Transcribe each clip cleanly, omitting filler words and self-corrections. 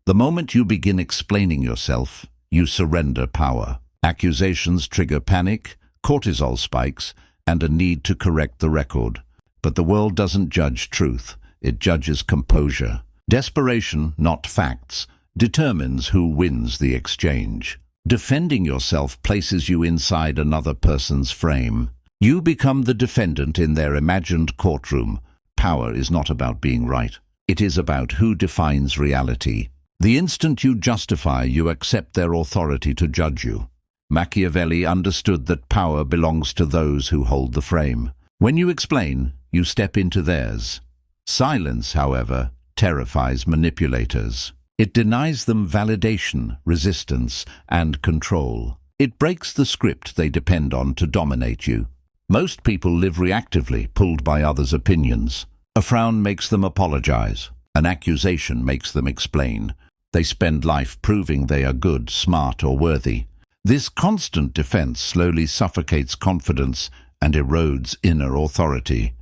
The moment you begin explaining yourself, you surrender power. Accusations trigger panic, cortisol spikes, and a need to correct the record. But the world doesn't judge truth, it judges composure. Desperation, not facts, determines who wins the exchange. Defending yourself places you inside another person's frame. You become the defendant in their imagined courtroom. Power is not about being right. It is about who defines reality. The instant you justify, you accept their authority to judge you. Machiavelli understood that power belongs to those who hold the frame. When you explain, you step into theirs. Silence, however, terrifies manipulators. It denies them validation, resistance, and control. It breaks the script they depend on to dominate you. Most people live reactively, pulled by others' opinions. A frown makes them apologize. An accusation makes them explain. They spend life proving they are good, smart, or worthy. This constant defense slowly suffocates confidence and erodes inner authority.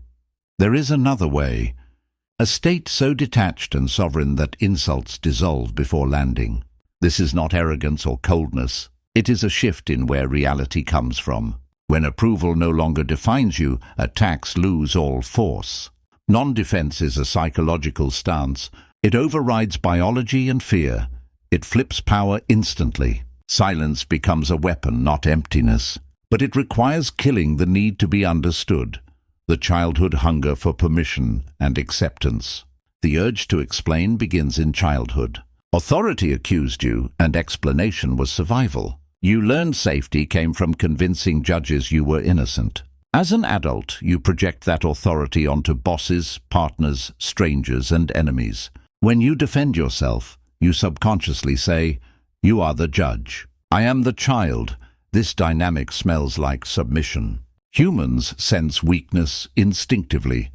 There is another way. A state so detached and sovereign that insults dissolve before landing. This is not arrogance or coldness. It is a shift in where reality comes from. When approval no longer defines you, attacks lose all force. Non-defense is a psychological stance. It overrides biology and fear. It flips power instantly. Silence becomes a weapon, not emptiness. But it requires killing the need to be understood. The childhood hunger for permission and acceptance. The urge to explain begins in childhood. Authority accused you, and explanation was survival. You learned safety came from convincing judges you were innocent. As an adult, you project that authority onto bosses, partners, strangers, and enemies. When you defend yourself, you subconsciously say, "You are the judge. I am the child." This dynamic smells like submission. Humans sense weakness instinctively.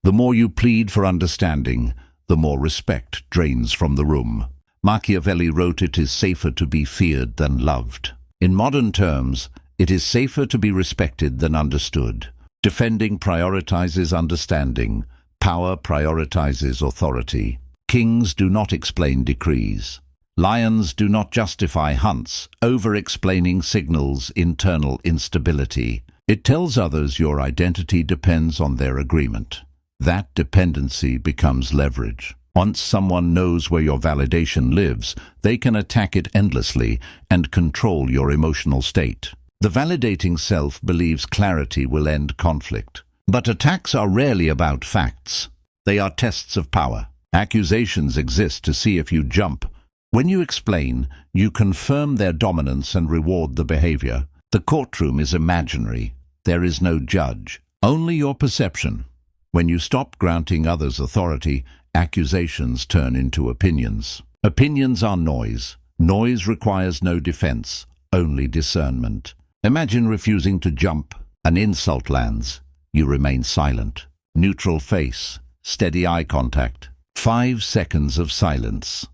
The more you plead for understanding, the more respect drains from the room. Machiavelli wrote, "It is safer to be feared than loved." In modern terms, it is safer to be respected than understood. Defending prioritizes understanding. Power prioritizes authority. Kings do not explain decrees. Lions do not justify hunts. Over-explaining signals internal instability. It tells others your identity depends on their agreement. That dependency becomes leverage. Once someone knows where your validation lives, they can attack it endlessly and control your emotional state. The validating self believes clarity will end conflict. But attacks are rarely about facts. They are tests of power. Accusations exist to see if you jump. When you explain, you confirm their dominance and reward the behavior. The courtroom is imaginary. There is no judge, only your perception. When you stop granting others authority, accusations turn into opinions. Opinions are noise. Noise requires no defense, only discernment. Imagine refusing to jump. An insult lands. You remain silent. Neutral face. Steady eye contact. 5 seconds of silence.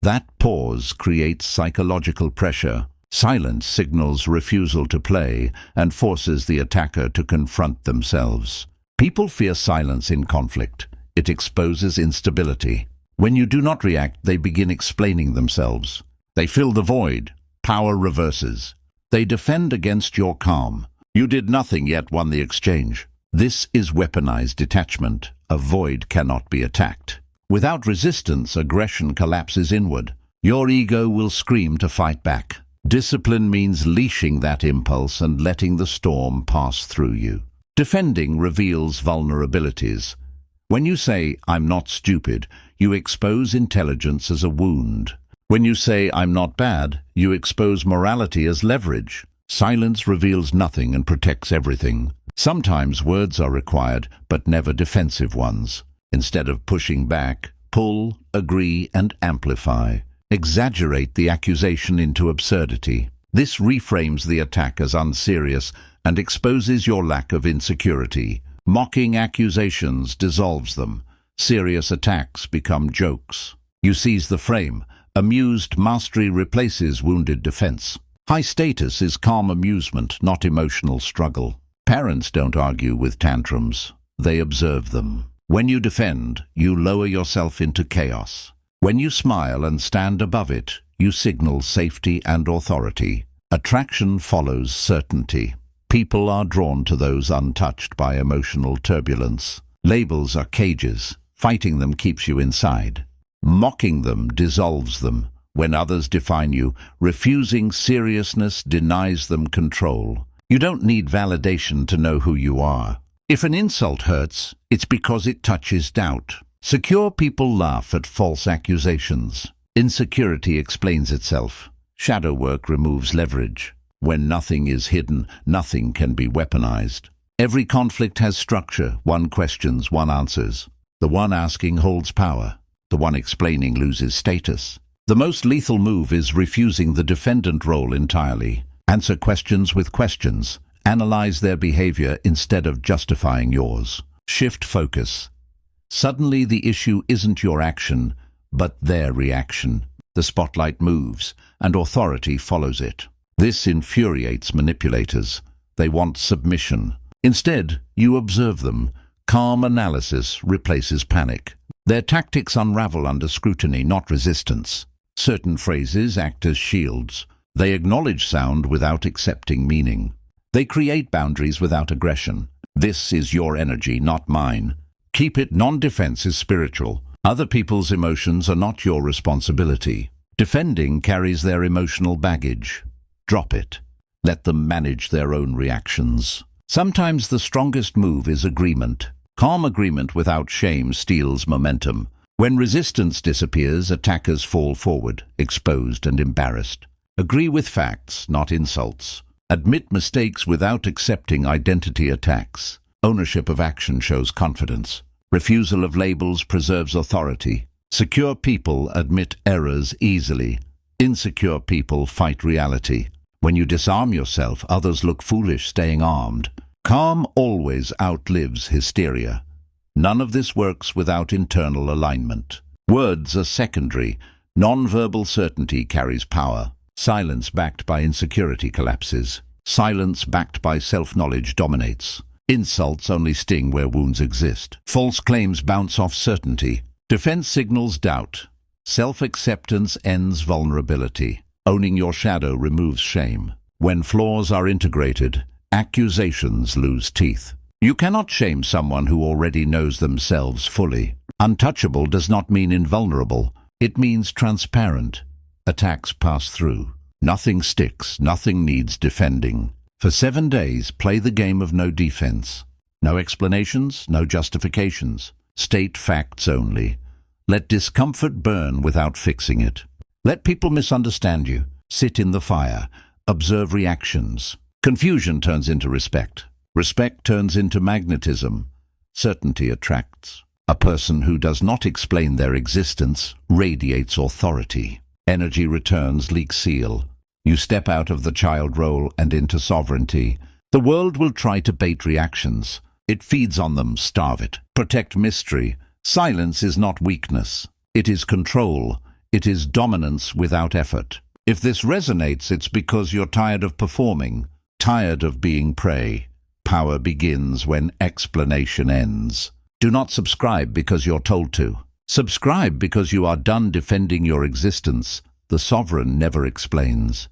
That pause creates psychological pressure. Silence signals refusal to play and forces the attacker to confront themselves. People fear silence in conflict. It exposes instability. When you do not react, they begin explaining themselves. They fill the void. Power reverses. They defend against your calm. You did nothing yet won the exchange. This is weaponized detachment. A void cannot be attacked. Without resistance, aggression collapses inward. Your ego will scream to fight back. Discipline means leashing that impulse and letting the storm pass through you. Defending reveals vulnerabilities. When you say, "I'm not stupid," you expose intelligence as a wound. When you say, "I'm not bad," you expose morality as leverage. Silence reveals nothing and protects everything. Sometimes words are required, but never defensive ones. Instead of pushing back, pull, agree, and amplify. Exaggerate the accusation into absurdity. This reframes the attack as unserious and exposes your lack of insecurity. Mocking accusations dissolves them. Serious attacks become jokes. You seize the frame. Amused mastery replaces wounded defense. High status is calm amusement, not emotional struggle. Parents don't argue with tantrums. They observe them. When you defend, you lower yourself into chaos. When you smile and stand above it, you signal safety and authority. Attraction follows certainty. People are drawn to those untouched by emotional turbulence. Labels are cages. Fighting them keeps you inside. Mocking them dissolves them. When others define you, refusing seriousness denies them control. You don't need validation to know who you are. If an insult hurts, it's because it touches doubt. Secure people laugh at false accusations. Insecurity explains itself. Shadow work removes leverage. When nothing is hidden, nothing can be weaponized. Every conflict has structure. One questions, one answers. The one asking holds power. The one explaining loses status. The most lethal move is refusing the defendant role entirely. Answer questions with questions. Analyze their behavior instead of justifying yours. Shift focus. Suddenly the issue isn't your action, but their reaction. The spotlight moves, and authority follows it. This infuriates manipulators. They want submission. Instead, you observe them. Calm analysis replaces panic. Their tactics unravel under scrutiny, not resistance. Certain phrases act as shields. They acknowledge sound without accepting meaning. They create boundaries without aggression. This is your energy, not mine. Keep it. Non-defense is spiritual. Other people's emotions are not your responsibility. Defending carries their emotional baggage. Drop it. Let them manage their own reactions. Sometimes the strongest move is agreement. Calm agreement without shame steals momentum. When resistance disappears, attackers fall forward, exposed and embarrassed. Agree with facts, not insults. Admit mistakes without accepting identity attacks. Ownership of action shows confidence. Refusal of labels preserves authority. Secure people admit errors easily. Insecure people fight reality. When you disarm yourself, others look foolish staying armed. Calm always outlives hysteria. None of this works without internal alignment. Words are secondary. Non-verbal certainty carries power. Silence backed by insecurity collapses. Silence backed by self-knowledge dominates. Insults only sting where wounds exist. False claims bounce off certainty. Defense signals doubt. Self-acceptance ends vulnerability. Owning your shadow removes shame. When flaws are integrated, accusations lose teeth. You cannot shame someone who already knows themselves fully. Untouchable does not mean invulnerable. It means transparent. Attacks pass through. Nothing sticks. Nothing needs defending. For 7 days, play the game of no defense. No explanations, no justifications. State facts only. Let discomfort burn without fixing it. Let people misunderstand you. Sit in the fire. Observe reactions. Confusion turns into respect. Respect turns into magnetism. Certainty attracts. A person who does not explain their existence radiates authority. Energy returns leak seal. You step out of the child role and into sovereignty. The world will try to bait reactions. It feeds on them, starve it. Protect mystery. Silence is not weakness. It is control. It is dominance without effort. If this resonates, it's because you're tired of performing, tired of being prey. Power begins when explanation ends. Do not subscribe because you're told to. Subscribe because you are done defending your existence. The sovereign never explains.